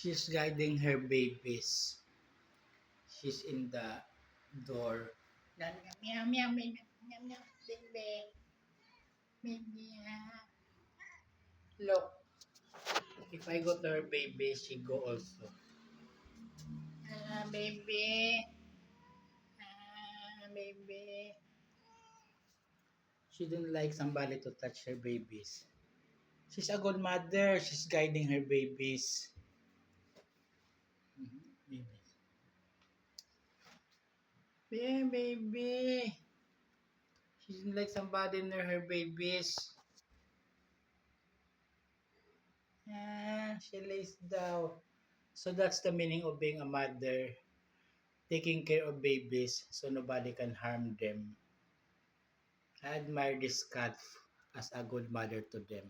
She's guiding her babies. She's in the door. Meow, meow, meow, meow, meow, meow, baby. Baby, look. If I go to her baby, she go also. Baby. Baby. She don't like somebody to touch her babies. She's a good mother. She's guiding her babies. Babies. Yeah, baby. She doesn't like somebody near her babies. She lays down. So that's the meaning of being a mother. Taking care of babies so nobody can harm them. I admire this cat as a good mother to them.